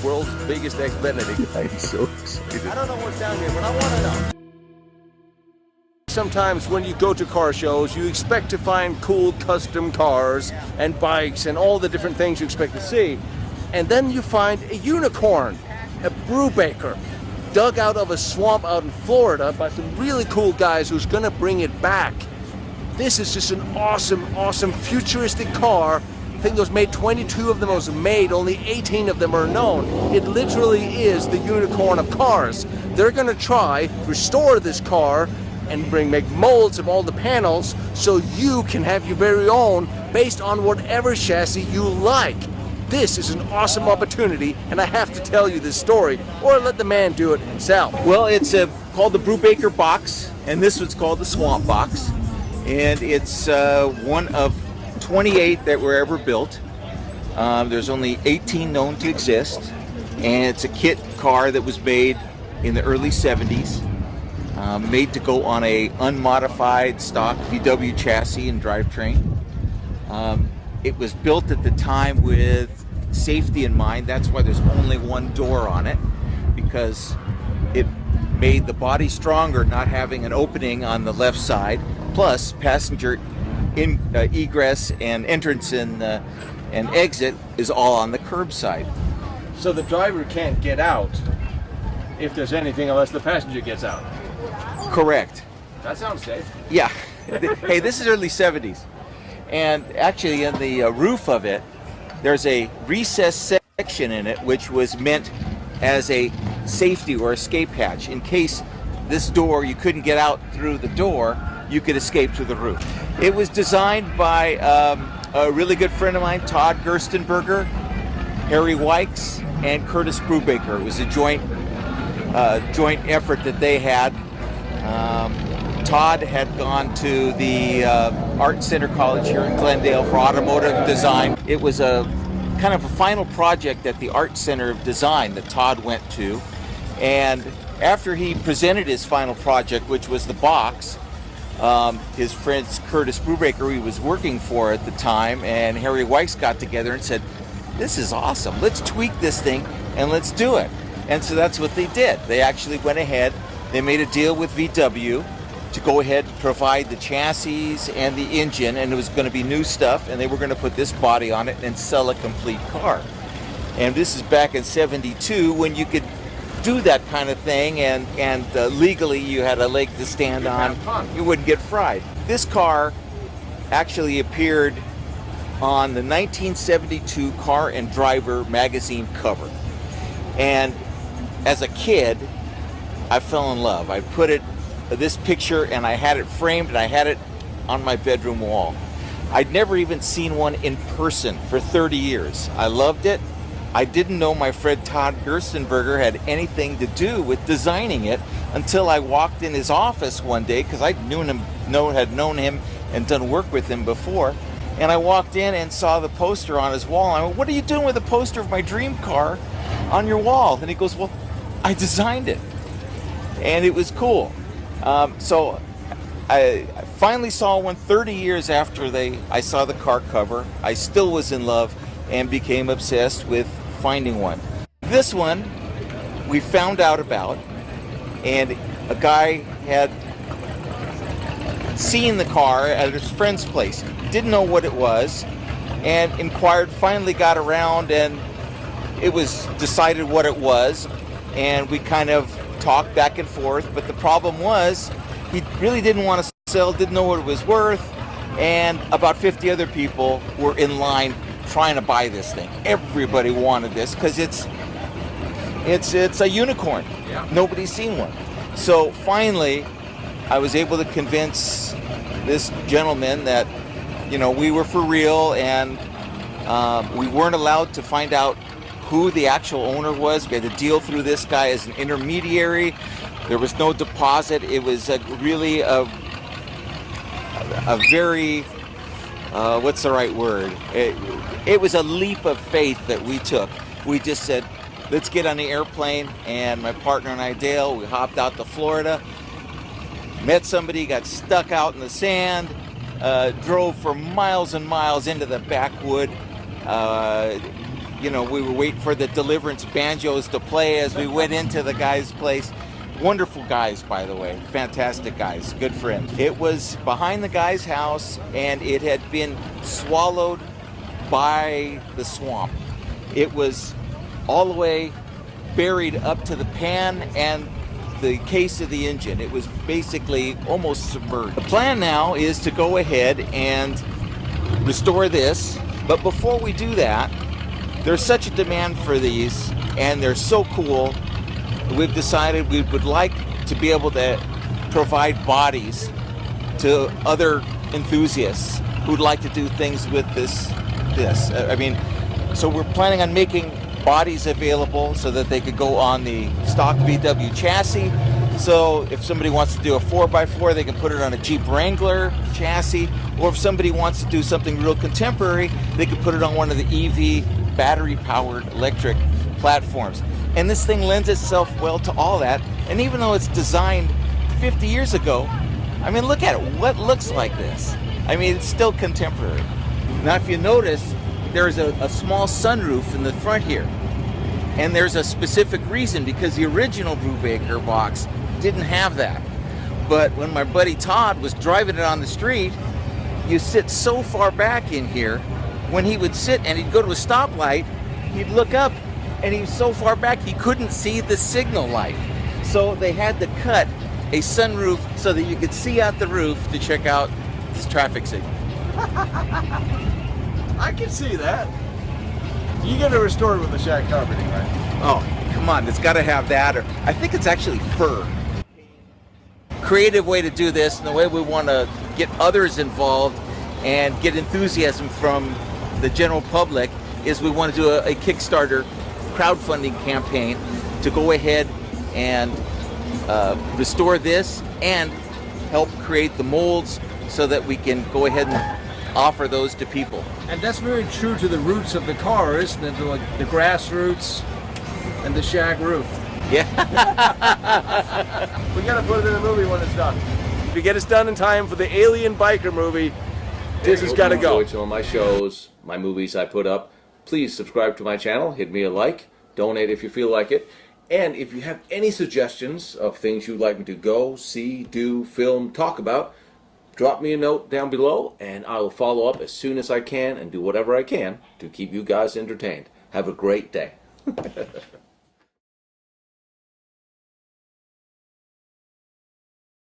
world's biggest Xfinity. I'm so excited. I don't know what's down here, but I want to know. Sometimes when you go to car shows, you expect to find cool custom cars and bikes and all the different things you expect to see. And then you find a unicorn, a Brubaker, dug out of a swamp out in Florida by some really cool guys who's gonna bring it back. This is just an awesome, awesome futuristic car. I think those made 22 of them was made, only 18 of them are known. It literally is the unicorn of cars. They're gonna try restore this car and make molds of all the panels so you can have your very own based on whatever chassis you like. This is an awesome opportunity, and I have to tell you this story, or let the man do it himself. Well, it's called the Brubaker box, and this one's called the Swamp box, and it's one of 28 that were ever built. There's only 18 known to exist, and it's a kit car that was made in the early 70s, made to go on a unmodified stock VW chassis and drivetrain. It was built at the time with safety in mind. That's why there's only one door on it, because it made the body stronger not having an opening on the left side. Plus, passenger egress and entrance and exit is all on the curb side. So the driver can't get out if there's anything unless the passenger gets out. Correct. That sounds safe. Yeah. Hey, this is early 70s. And actually in the roof of it, there's a recessed section in it which was meant as a safety or escape hatch. In case this door, you couldn't get out through the door, you could escape to the roof. It was designed by a really good friend of mine, Todd Gerstenberger, Harry BOXX, and Curtis Brubaker. It was a joint effort that they had. Todd had gone to the Art Center College here in Glendale for automotive design. It was a kind of a final project at the Art Center of Design that Todd went to. And after he presented his final project, which was the box, his friends Curtis Brubaker, who he was working for at the time, and Harry BOXX got together and said, "This is awesome. Let's tweak this thing and let's do it." And so that's what they did. They actually went ahead, they made a deal with VW to go ahead and provide the chassis and the engine, and it was going to be new stuff, and they were going to put this body on it and sell a complete car. And this is back in '72 when you could do that kind of thing, and legally you had a leg to stand on. You wouldn't get fried. This car actually appeared on the 1972 Car and Driver magazine cover. And as a kid, I fell in love. I put this picture, and I had it framed, and I had it on my bedroom wall. I'd never even seen one in person for 30 years. I loved it. I didn't know my friend Todd Gerstenberger had anything to do with designing it until I walked in his office one day, because I had known him and done work with him before. And I walked in and saw the poster on his wall. I went, "What are you doing with a poster of my dream car on your wall?" And he goes, "Well, I designed it." And it was cool. So I finally saw one 30 years after I saw the car cover. I still was in love and became obsessed with finding one. This one we found out about, and a guy had seen the car at his friend's place. Didn't know what it was, and inquired, finally got around, and it was decided what it was, and we kind of talked back and forth. But the problem was, he really didn't want to sell, didn't know what it was worth, and about 50 other people were in line trying to buy this thing. Everybody wanted this because it's a unicorn. Yeah. Nobody's seen one. So finally, I was able to convince this gentleman that, we were for real, and we weren't allowed to find out who the actual owner was. We had to deal through this guy as an intermediary. There was no deposit. It was really a very, what's the right word? It was a leap of faith that we took. We just said, let's get on the airplane, and my partner and I, Dale, we hopped out to Florida, met somebody, got stuck out in the sand, drove for miles and miles into the backwood, you know, we were waiting for the Deliverance banjos to play as we went into the guy's place. Wonderful guys, by the way. Fantastic guys. Good friends. It was behind the guy's house, and it had been swallowed by the swamp. It was all the way buried up to the pan and the case of the engine. It was basically almost submerged. The plan now is to go ahead and restore this, but before we do that, there's such a demand for these, and they're so cool, we've decided we would like to be able to provide bodies to other enthusiasts who'd like to do things with this. I mean, so we're planning on making bodies available so that they could go on the stock VW chassis. So if somebody wants to do a 4x4, they can put it on a Jeep Wrangler chassis, or if somebody wants to do something real contemporary, they could put it on one of the EV battery-powered electric platforms. And this thing lends itself well to all that. And even though it's designed 50 years ago, I mean, look at it. What looks like this? I mean, it's still contemporary. Now, if you notice, there's a small sunroof in the front here. And there's a specific reason, because the original Brubaker box didn't have that. But when my buddy Todd was driving it on the street, you sit so far back in here, when he would sit and he'd go to a stoplight, he'd look up and he was so far back he couldn't see the signal light. So they had to cut a sunroof so that you could see out the roof to check out this traffic signal. I can see that. You got to restore it with the shag carpeting, right? Oh, come on, it's got to have that, or I think it's actually fur. Creative way to do this, and the way we want to get others involved and get enthusiasm from the general public, is we want to do a Kickstarter crowdfunding campaign to go ahead and restore this and help create the molds so that we can go ahead and offer those to people. And that's very true to the roots of the car, isn't it? Like the grass roots and the shag roof. Yeah. We gotta put it in the movie when it's done. If you get us done in time for the Alien Biker movie, this has got to go. Enjoy some of my shows, my movies I put up. Please subscribe to my channel, hit me a like, donate if you feel like it, and if you have any suggestions of things you'd like me to go, see, do, film, talk about, drop me a note down below, and I will follow up as soon as I can and do whatever I can to keep you guys entertained. Have a great day.